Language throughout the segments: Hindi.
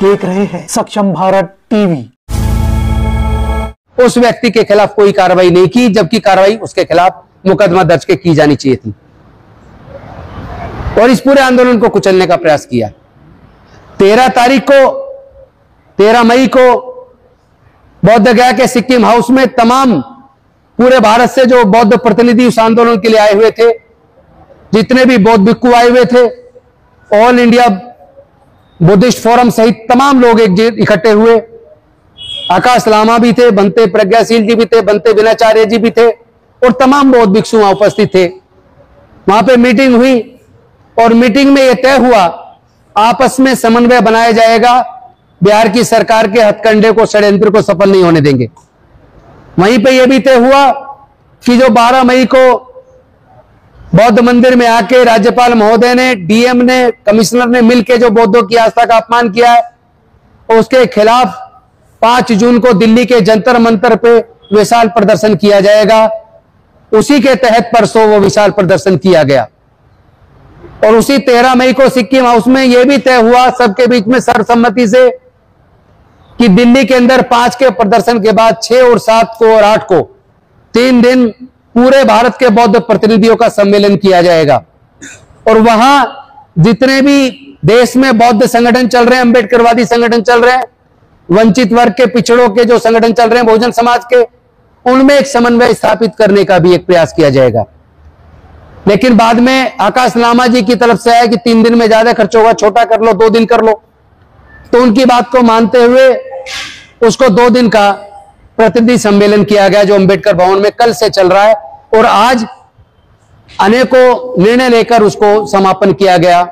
देख रहे हैं सक्षम भारत टीवी। उस व्यक्ति के खिलाफ कोई कार्रवाई नहीं की, जबकि कार्रवाई उसके खिलाफ मुकदमा दर्ज के की जानी चाहिए थी, और इस पूरे आंदोलन को कुचलने का प्रयास किया। 13 मई को बौद्ध गया के सिक्किम हाउस में तमाम पूरे भारत से जो बौद्ध प्रतिनिधि उस आंदोलन के लिए आए हुए थे, जितने भी बौद्ध भिक्खु आए हुए थे, ऑल इंडिया बुद्धिस्ट फोरम सहित तमाम लोग इकट्ठे हुए। आकाश लामा भी थे, बनते प्रज्ञाशील जी भी थे, बनते विनाचार्य जी भी थे, और तमाम बौद्ध भिक्षु वहां उपस्थित थे। वहां पे मीटिंग हुई और मीटिंग में यह तय हुआ आपस में समन्वय बनाया जाएगा, बिहार की सरकार के हथकंडे को, षड्यंत्र को सफल नहीं होने देंगे। वहीं पे यह भी तय हुआ कि जो 12 मई को बौद्ध मंदिर में आके राज्यपाल महोदय ने, डीएम ने, कमिश्नर ने मिलकर जो बौद्धों की आस्था का अपमान किया है, उसके खिलाफ 5 जून को दिल्ली के जंतर मंतर पे विशाल प्रदर्शन किया जाएगा। उसी के तहत परसों वो विशाल प्रदर्शन किया गया, और उसी 13 मई को सिक्किम हाउस में यह भी तय हुआ सबके बीच में सर्वसम्मति से कि दिल्ली के अंदर 5 के प्रदर्शन के बाद 6 और 7 को और 8 को 3 दिन पूरे भारत के बौद्ध प्रतिनिधियों का सम्मेलन किया जाएगा, और वहां जितने भी देश में बौद्ध संगठन चल रहे हैं, अंबेडकरवादी संगठन चल रहे हैं, वंचित वर्ग के, पिछड़ों के जो संगठन चल रहे हैं, बहुजन समाज के, उनमें एक समन्वय स्थापित करने का भी एक प्रयास किया जाएगा। लेकिन बाद में आकाश लामा जी की तरफ से आया कि 3 दिन में ज्यादा खर्च होगा, छोटा कर लो, 2 दिन कर लो। तो उनकी बात को मानते हुए उसको 2 दिन का प्रतिनिधि सम्मेलन किया गया, जो अंबेडकर भवन में कल से चल रहा है, और आज अनेकों निर्णय लेकर उसको समापन किया गया,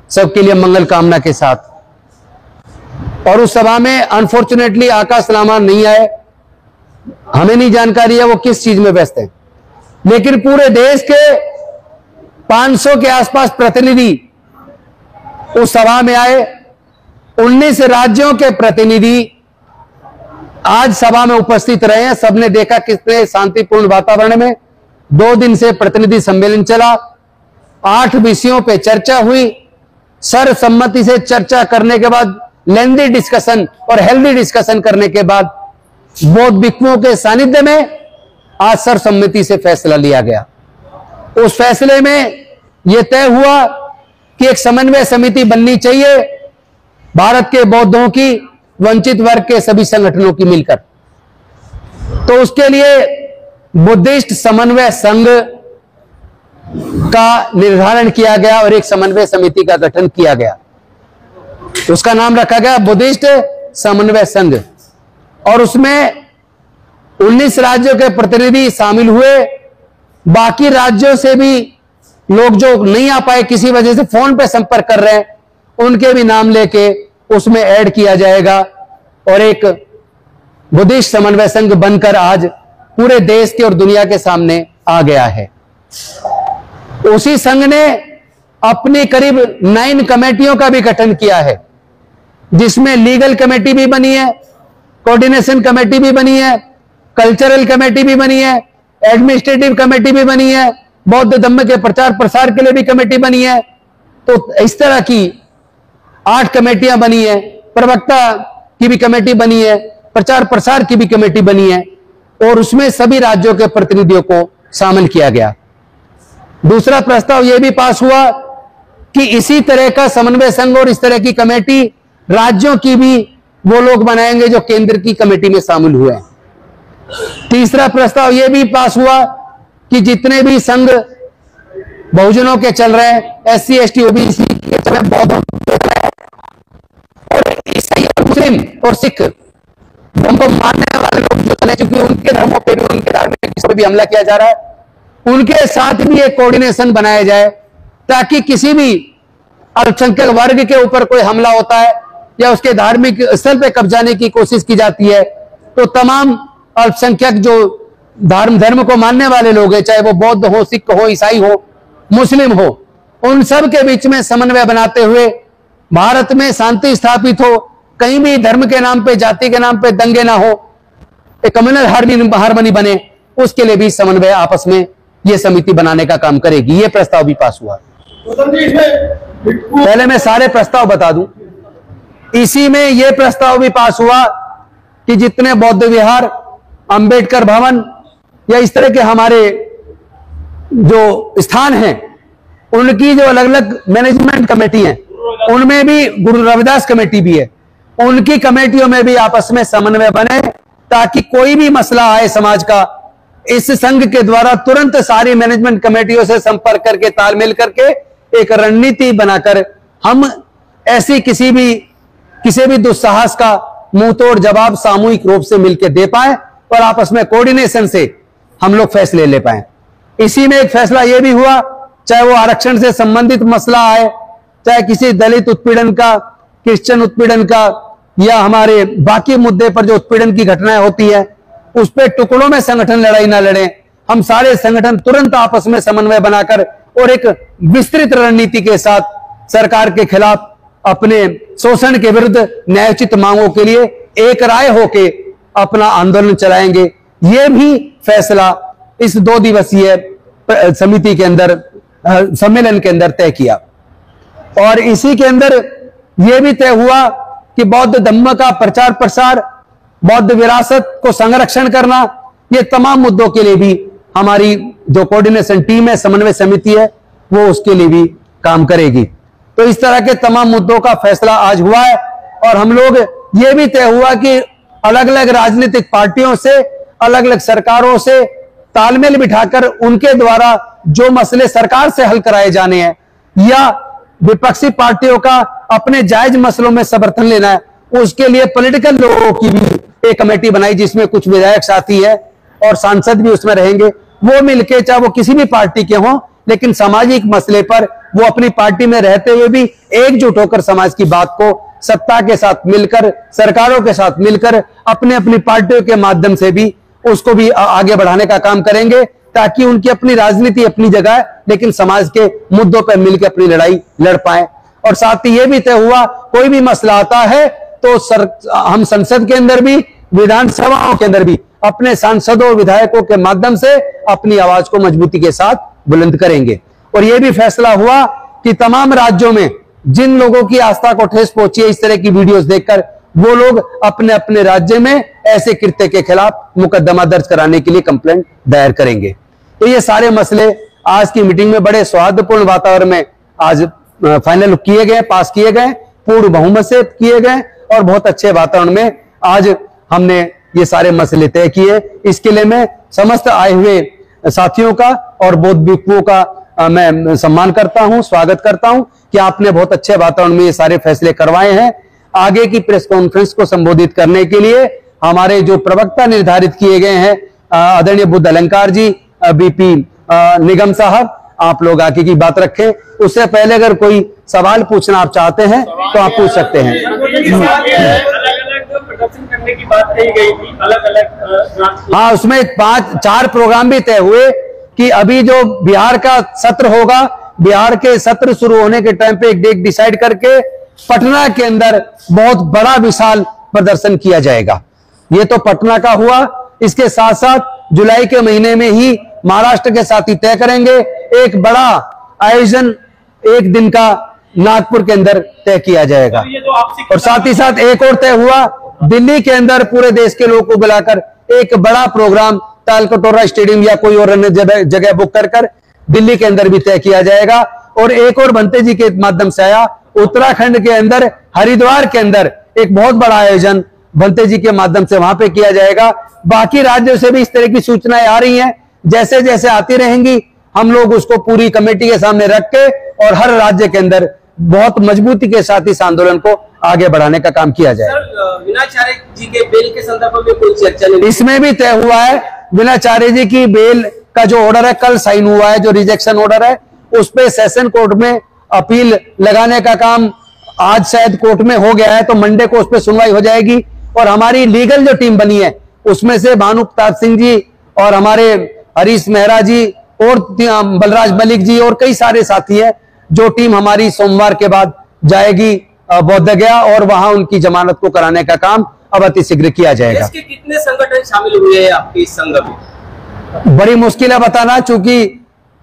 सबके लिए मंगल कामना के साथ। और उस सभा में अनफॉर्चुनेटली आकाश लामा नहीं आए, हमें नहीं जानकारी है वो किस चीज में व्यस्त है, लेकिन पूरे देश के 500 के आसपास प्रतिनिधि उस सभा में आए। 19 राज्यों के प्रतिनिधि आज सभा में उपस्थित रहे हैं। सबने देखा कितने शांतिपूर्ण वातावरण में 2 दिन से प्रतिनिधि सम्मेलन चला। 8 विषयों पे चर्चा हुई। सर्वसम्मति से चर्चा करने के बाद, लेंदी डिस्कशन और हेल्दी डिस्कशन करने के बाद, बौद्ध भिक्षुओं के सानिध्य में आज सर्वसम्मति से फैसला लिया गया। उस फैसले में यह तय हुआ कि एक समन्वय समिति बननी चाहिए भारत के बौद्धों की, वंचित वर्ग के सभी संगठनों की मिलकर। तो उसके लिए बुद्धिस्ट समन्वय संघ का निर्धारण किया गया और एक समन्वय समिति का गठन किया गया। उसका नाम रखा गया बुद्धिस्ट समन्वय संघ, और उसमें 19 राज्यों के प्रतिनिधि शामिल हुए। बाकी राज्यों से भी लोग जो नहीं आ पाए, किसी वजह से फोन पे संपर्क कर रहे हैं, उनके भी नाम लेके उसमें ऐड किया जाएगा, और एक बुद्धिस्ट समन्वय संघ बनकर आज पूरे देश के और दुनिया के सामने आ गया है। उसी संघ ने अपनी करीब 9 कमेटियों का भी गठन किया है, जिसमें लीगल कमेटी भी बनी है, कोऑर्डिनेशन कमेटी भी बनी है, कल्चरल कमेटी भी बनी है, एडमिनिस्ट्रेटिव कमेटी भी बनी है, बौद्ध धम्म के प्रचार प्रसार के लिए भी कमेटी बनी है। तो इस तरह की 8 कमेटियां बनी है, प्रवक्ता की भी कमेटी बनी है, प्रचार प्रसार की भी कमेटी बनी है, और उसमें सभी राज्यों के प्रतिनिधियों को शामिल किया गया। दूसरा प्रस्ताव यह भी पास हुआ कि इसी तरह का समन्वय संघ और इस तरह की कमेटी राज्यों की भी वो लोग बनाएंगे जो केंद्र की कमेटी में शामिल हुए हैं। तीसरा प्रस्ताव यह भी पास हुआ कि जितने भी संघ बहुजनों के चल रहे हैं, SC ST OBC के चल रहे हैं, बौद्ध और ईसाई और मुस्लिम और सिख, उनको मानने वाले लोग जो चले, चूंकि उनके धर्मों पे भी, उनके धार्मिक पर भी हमला किया जा रहा है, उनके साथ भी एक कोऑर्डिनेशन बनाया जाए, ताकि किसी भी अल्पसंख्यक वर्ग के ऊपर कोई हमला होता है या उसके धार्मिक स्थल पे कब्जाने की कोशिश की जाती है, तो तमाम अल्पसंख्यक जो धर्म को मानने वाले लोग हैं, चाहे वो बौद्ध हो, सिख हो, ईसाई हो, मुस्लिम हो, उन सब के बीच में समन्वय बनाते हुए भारत में शांति स्थापित हो, कहीं भी धर्म के नाम पे, जाति के नाम पे दंगे ना हो, एक कम्युनल हार्मनी बने, उसके लिए भी समन्वय आपस में ये समिति बनाने का काम करेगी। ये प्रस्ताव भी पास हुआ। पहले मैं सारे प्रस्ताव बता दूं। इसी में यह प्रस्ताव भी पास हुआ कि जितने बौद्ध विहार, अंबेडकर भवन या इस तरह के हमारे जो स्थान हैं, उनकी जो अलग अलग मैनेजमेंट कमेटी है, उनमें भी गुरु रविदास कमेटी भी है, उनकी कमेटियों में भी आपस में समन्वय बने, ताकि कोई भी मसला आए समाज का, इस संघ के द्वारा तुरंत सारी मैनेजमेंट कमेटियों से संपर्क करके, तालमेल करके एक रणनीति बनाकर हम ऐसी किसी भी दुस्साहस का मुंह तोड़ जवाब सामूहिक रूप से मिलकर दे पाए और आपस में कोऑर्डिनेशन से हम लोग फैसले ले पाए। इसी में एक फैसला यह भी हुआ, चाहे वो आरक्षण से संबंधित मसला आए, चाहे किसी दलित उत्पीड़न का, क्रिश्चियन उत्पीड़न का, या हमारे बाकी मुद्दे पर जो उत्पीड़न की घटनाएं होती है, उस पर टुकड़ों में संगठन लड़ाई ना लड़े, हम सारे संगठन तुरंत आपस में समन्वय बनाकर और एक विस्तृत रणनीति के साथ सरकार के खिलाफ, अपने शोषण के विरुद्ध न्यायोचित मांगों के लिए एक राय होके अपना आंदोलन चलाएंगे। यह भी फैसला इस 2 दिवसीय समिति के अंदर, सम्मेलन के अंदर तय किया। और इसी के अंदर यह भी तय हुआ कि बौद्ध धम्म का प्रचार प्रसार, बौद्ध विरासत को संरक्षण करना, ये तमाम मुद्दों के लिए भी हमारी जो कोऑर्डिनेशन टीम है, समन्वय समिति है, वो उसके लिए भी काम करेगी। तो इस तरह के तमाम मुद्दों का फैसला आज हुआ है। और हम लोग ये भी तय हुआ कि अलग अलग राजनीतिक पार्टियों से, अलग अलग सरकारों से तालमेल बिठाकर उनके द्वारा जो मसले सरकार से हल कराए जाने हैं, या विपक्षी पार्टियों का अपने जायज मसलों में समर्थन लेना है, उसके लिए पॉलिटिकल लोगों की भी एक कमेटी बनाई, जिसमें कुछ विधायक साथी है और सांसद भी उसमें रहेंगे। वो मिलके, चाहे वो किसी भी पार्टी के हों, लेकिन सामाजिक मसले पर वो अपनी पार्टी में रहते हुए भी एकजुट होकर समाज की बात को सत्ता के साथ मिलकर, सरकारों के साथ मिलकर, अपने अपनी पार्टियों के माध्यम से भी उसको भी आगे बढ़ाने का काम करेंगे, ताकि उनकी अपनी राजनीति अपनी जगह है, लेकिन समाज के मुद्दों पर मिलकर अपनी लड़ाई लड़ पाए। और साथ ही यह भी तय हुआ, कोई भी मसला आता है तो हम संसद के अंदर भी, विधानसभाओं के अंदर भी अपने सांसदों, विधायकों के माध्यम से अपनी आवाज को मजबूती के साथ बुलंद करेंगे। और यह भी फैसला हुआ कि तमाम राज्यों में जिन लोगों की आस्था को ठेस पहुंची है इस तरह की वीडियोस देखकर, वो लोग अपने अपने राज्य में ऐसे कृत्य के खिलाफ मुकदमा दर्ज कराने के लिए कंप्लेंट दायर करेंगे। तो ये सारे मसले आज की मीटिंग में बड़े सौहार्दपूर्ण वातावरण में आज फाइनल किए गए, पास किए गए, पूर्ण बहुमत से किए गए और बहुत अच्छे वातावरण में आज हमने ये सारे मसले तय किए। इसके लिए मैं समस्त आए हुए साथियों का और बौद्ध भिक्षुओं का मैं सम्मान करता हूं, स्वागत करता हूं कि आपने बहुत अच्छे वातावरण में ये सारे फैसले करवाए हैं। आगे की प्रेस कॉन्फ्रेंस को संबोधित करने के लिए हमारे जो प्रवक्ता निर्धारित किए गए हैं, आदरणीय बुद्ध अलंकार जी, बीपी निगम साहब, आप लोग आगे की बात रखें। उससे पहले अगर कोई सवाल पूछना आप चाहते हैं तो आप पूछ सकते हैं। प्रदर्शन करने की बात कही गई थी, अलग अलग हाँ, उसमें 4 प्रोग्राम भी तय हुए कि अभी जो बिहार का सत्र होगा, बिहार के सत्र शुरू होने के टाइम पे एक डेट डिसाइड करके पटना के अंदर बहुत बड़ा विशाल प्रदर्शन किया जाएगा। ये तो पटना का हुआ। इसके साथ साथ जुलाई के महीने में ही महाराष्ट्र के साथ ही तय करेंगे, एक बड़ा आयोजन 1 दिन का नागपुर के अंदर तय किया जाएगा। और साथ ही साथ एक और तय हुआ, दिल्ली के अंदर पूरे देश के लोगों को बुलाकर एक बड़ा प्रोग्राम तालकटोरा स्टेडियम या कोई और अन्य जगह बुक कर दिल्ली के अंदर भी तय किया जाएगा। और एक और भंते जी के माध्यम से आया, उत्तराखंड के अंदर हरिद्वार के अंदर एक बहुत बड़ा आयोजन भंते जी के माध्यम से वहां पे किया जाएगा। बाकी राज्यों से भी इस तरह की सूचनाएं आ रही हैं, जैसे जैसे आती रहेंगी हम लोग उसको पूरी कमेटी के सामने रख के और हर राज्य के अंदर बहुत मजबूती के साथ इस आंदोलन को आगे बढ़ाने का काम किया जाए। वीणाचार्य जी के बेल के संदर्भ में कोई चर्चा नहीं? इसमें भी तय हुआ है, वीणाचार्य जी की बेल का जो ऑर्डर है कल साइन हुआ है, जो रिजेक्शन ऑर्डर है उस पे सेशन कोर्ट में अपील लगाने का काम आज शायद कोर्ट में हो गया है, तो मंडे को उस पर सुनवाई हो जाएगी। और हमारी लीगल जो टीम बनी है उसमें से भानु प्रताप सिंह जी और हमारे हरीश मेहरा जी और बलराज मलिक जी और कई सारे साथी हैं, जो टीम हमारी सोमवार के बाद जाएगी बौद्ध गया और वहां उनकी जमानत को कराने का काम अब अति शीघ्र किया जाएगा। देश के कितने संगठन शामिल हुए हैं आपके इस संघ में? बड़ी मुश्किल है बताना, चूंकि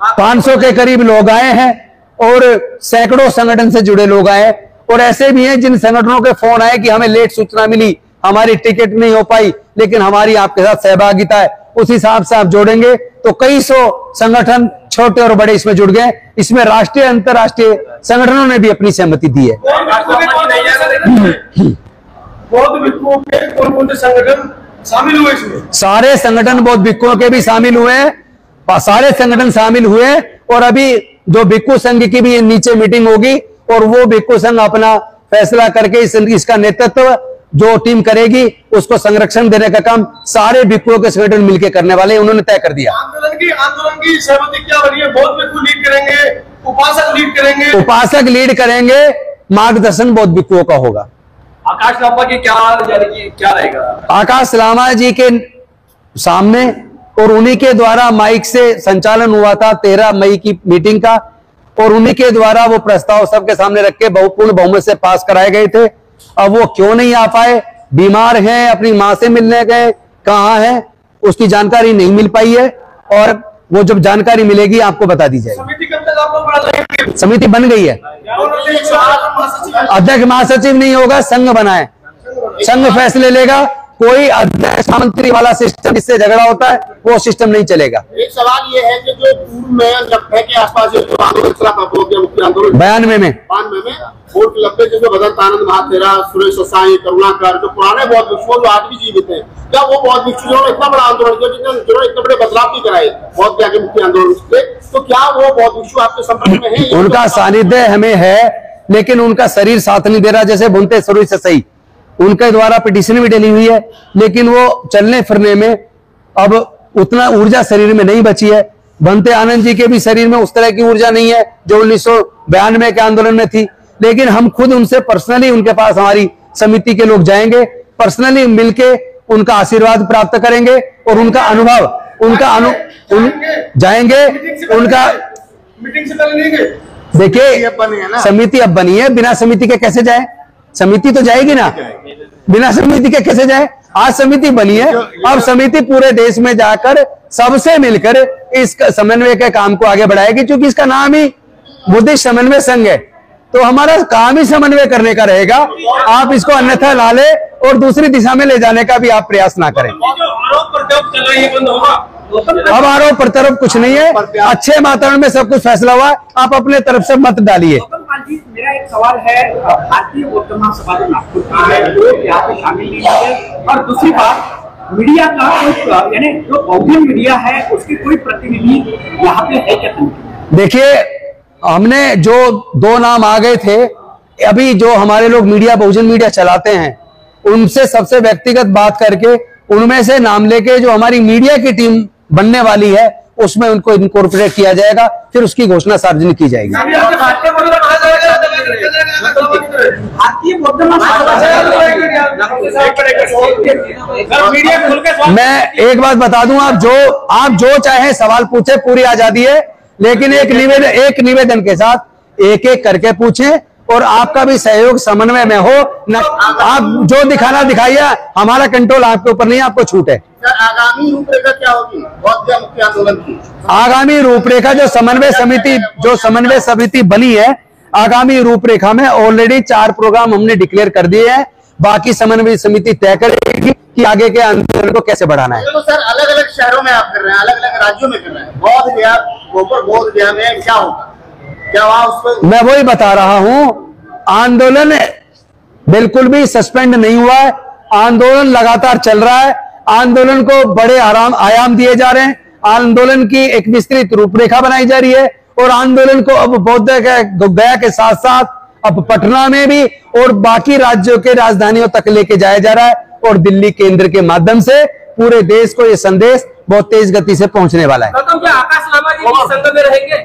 500 के करीब लोग आए हैं और सैकड़ों संगठन से जुड़े लोग आए और ऐसे भी हैं जिन संगठनों के फोन आए कि हमें लेट सूचना मिली, हमारी टिकट नहीं हो पाई, लेकिन हमारी आपके साथ सहभागिता है। उस हिसाब से आप जोड़ेंगे तो कई सौ संगठन छोटे और बड़े इसमें जुड़ गए। इसमें राष्ट्रीय अंतर्राष्ट्रीय संगठनों ने भी अपनी सहमति दी है। बौद्ध भिक्षुओं के कौन-कौन से संगठन शामिल हुए इसमें? सारे संगठन बौद्ध भिक्षुओं के भी शामिल हुए हैं, सारे संगठन शामिल हुए। और अभी जो भिक्षु संघ की भी नीचे मीटिंग होगी और वो भिक्षु संघ अपना फैसला करके इसका नेतृत्व जो टीम करेगी उसको संरक्षण देने का काम सारे भिक्षुओं के संगठन मिलकर करने वाले उन्होंने तय कर दिया। आंदोलन की सहमति क्या बनी है? बौद्ध भिक्षु लीड करेंगे, उपासक लीड करेंगे, उपासक लीड करेंगे, मार्गदर्शन बौद्ध भिक्षुओं का होगा। आकाश लांबा की क्या रहेगा? आकाश लांबा जी के सामने और उन्हीं के द्वारा माइक से संचालन हुआ था 13 मई की मीटिंग का, और उन्हीं के द्वारा वो प्रस्ताव सबके सामने रख के पूर्ण बहुमत से पास कराए गए थे। अब वो क्यों नहीं आ पाए, बीमार हैं, अपनी मां से मिलने गए, कहां हैं, उसकी जानकारी नहीं मिल पाई है, और वो जब जानकारी मिलेगी आपको बता दी जाएगी। समिति कब तक आप लोग बना? समिति बन गई है, अध्यक्ष महासचिव नहीं होगा, संघ बना है, संघ फैसले लेगा। कोई अध्यक्ष मंत्री वाला सिस्टम जिससे झगड़ा होता है वो सिस्टम नहीं चलेगा। एक सवाल ये है कि जो पूर्व में 90 के आसपास जो आंदोलन चला था, मुख्य आंदोलन 92 में वोट 90 जैसे भगत आनंद महातेरा, सुरेश साई, करुणाकर, जो पुराने बौद्ध भिक्षु जो आज भी जीवित हैं, क्या वो बौद्ध भिक्षु जिन्होंने इतना बड़ा आंदोलन किया, जिन्होंने इतने बड़े बदलाव भी कराए बौद्ध के मुख्य आंदोलन से, तो क्या वो बौद्ध भिक्षु आपके संपर्क में है? उनका सानिध्य हमें है, लेकिन उनका शरीर साथ नहीं दे रहा। जैसे भुनते स्वरूप से सही उनके द्वारा पिटीशन भी डली हुई है, लेकिन वो चलने फिरने में अब उतना ऊर्जा शरीर में नहीं बची है। भंते आनंद जी के भी शरीर में उस तरह की ऊर्जा नहीं है जो 1992 के आंदोलन में थी। लेकिन हम खुद उनसे पर्सनली, उनके पास हमारी समिति के लोग जाएंगे, पर्सनली मिलके उनका आशीर्वाद प्राप्त करेंगे और उनका अनुभव, जाएंगे उनका। मीटिंग से पहले नहीं गए? देखिए समिति अब बनी है, बिना समिति के कैसे जाए? समिति तो जाएगी ना, बिना समिति के कैसे जाए? आज समिति बनी है, अब समिति पूरे देश में जाकर सबसे मिलकर इस समन्वय के काम को आगे बढ़ाएगी। क्योंकि इसका नाम ही बुद्धिस्ट समन्वय संघ है, तो हमारा काम ही समन्वय करने का रहेगा। आप इसको अन्यथा ला ले और दूसरी दिशा में ले जाने का भी आप प्रयास ना करें। आरोप प्रत्यारोप चल रही है, बंद होगा? अब आरोप प्रत्यारोप कुछ नहीं है, अच्छे वातावरण में सब कुछ फैसला हुआ। आप अपने तरफ से मत डालिए। मेरा एक सवाल है, भारतीय बौद्ध महासभा जो नागपुर की है वो यहाँ पे शामिल नहीं है, और दूसरी बात मीडिया का कोई, यानी जो बौद्ध मीडिया है उसके कोई प्रतिनिधि यहाँ पे है क्या? देखिए, हमने जो 2 नाम आ गए थे, अभी जो हमारे लोग मीडिया, बहुजन मीडिया चलाते हैं, उनसे सबसे व्यक्तिगत बात करके उनमें से नाम लेके जो हमारी मीडिया की टीम बनने वाली है उसमें उनको इनकॉर्पोरेट किया जाएगा, फिर उसकी घोषणा सार्वजनिक की जाएगी। मैं एक बात बता दूं, आप जो चाहे सवाल पूछे, पूरी आजादी है, लेकिन एक निवेदन के साथ एक एक करके पूछें और आपका भी सहयोग समन्वय में हो न। आप जो दिखाना दिखाइए, हमारा कंट्रोल आपके ऊपर नहीं, आपको छूट है। आगामी रूपरेखा क्या होगी बौद्ध मुक्ति आंदोलन की? आगामी रूपरेखा जो समन्वय समिति बनी है, आगामी रूपरेखा में ऑलरेडी 4 प्रोग्राम हमने डिक्लेयर कर दिए हैं। बाकी समन्वय समिति तय करेगी कि आगे के आंदोलन को कैसे बढ़ाना है। तो सर अलग अलग शहरों में आप कर रहे हैं, अलग अलग राज्यों में कर रहे हैं, बोध गया में क्या होगा? क्या वहां उसको मैं वही बता रहा हूं, आंदोलन बिल्कुल भी सस्पेंड नहीं हुआ है, आंदोलन लगातार चल रहा है। आंदोलन को बड़े आयाम दिए जा रहे हैं, आंदोलन की एक विस्तृत रूपरेखा बनाई जा रही है, और आंदोलन को अब बोध गया के साथ साथ अब पटना में भी और बाकी राज्यों के राजधानियों तक लेके जाया जा रहा है, और दिल्ली केंद्र के माध्यम से पूरे देश को यह संदेश बहुत तेज गति से पहुंचने वाला है। तो क्या आकाश लांबा जी संघ में रहेंगे?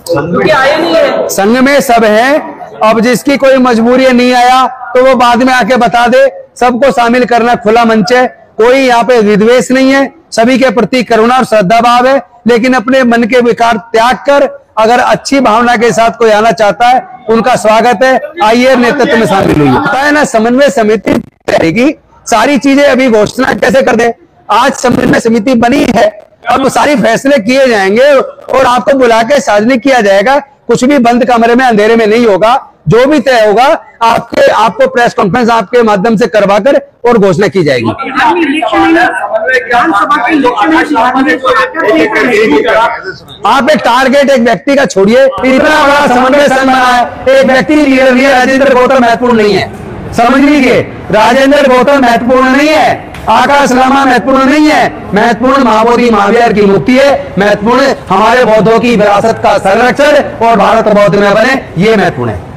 क्योंकि आए नहीं है संघ में, सब है। अब जिसकी कोई मजबूरी नहीं आया तो वो बाद में आके बता दे। सबको शामिल करना खुला मंच है, कोई यहाँ पे विद्वेष नहीं है, सभी के प्रति करुणा और श्रद्धा भाव है। लेकिन अपने मन के विकार त्याग कर अगर अच्छी भावना के साथ कोई आना चाहता है, उनका स्वागत है। आइए, नेतृत्व में शामिल हुई है ना। समन्वय समिति रहेगी, सारी चीजें अभी घोषणा कैसे कर दे। आज समन्वय समिति बनी है, अब सारी फैसले किए जाएंगे और आपको बुला के सार्वजनिक किया जाएगा। कुछ भी बंद कमरे में अंधेरे में नहीं होगा। जो भी तय होगा आपको प्रेस कॉन्फ्रेंस आपके माध्यम से करवाकर और घोषणा की जाएगी। आप एक टारगेट एक व्यक्ति का छोड़िए, इतना बड़ा समन्वय संघ बना है, एक व्यक्ति लीडर नहीं है। राजेंद्र गौतम महत्वपूर्ण नहीं है, समझ लीजिए। राजेंद्र गौतम महत्वपूर्ण नहीं है, आकाश लामा महत्वपूर्ण नहीं है। महत्वपूर्ण महाबोधि महावीर की मुक्ति है, महत्वपूर्ण हमारे बौद्धों की विरासत का संरक्षण और भारत बौद्ध में बने, ये महत्वपूर्ण है।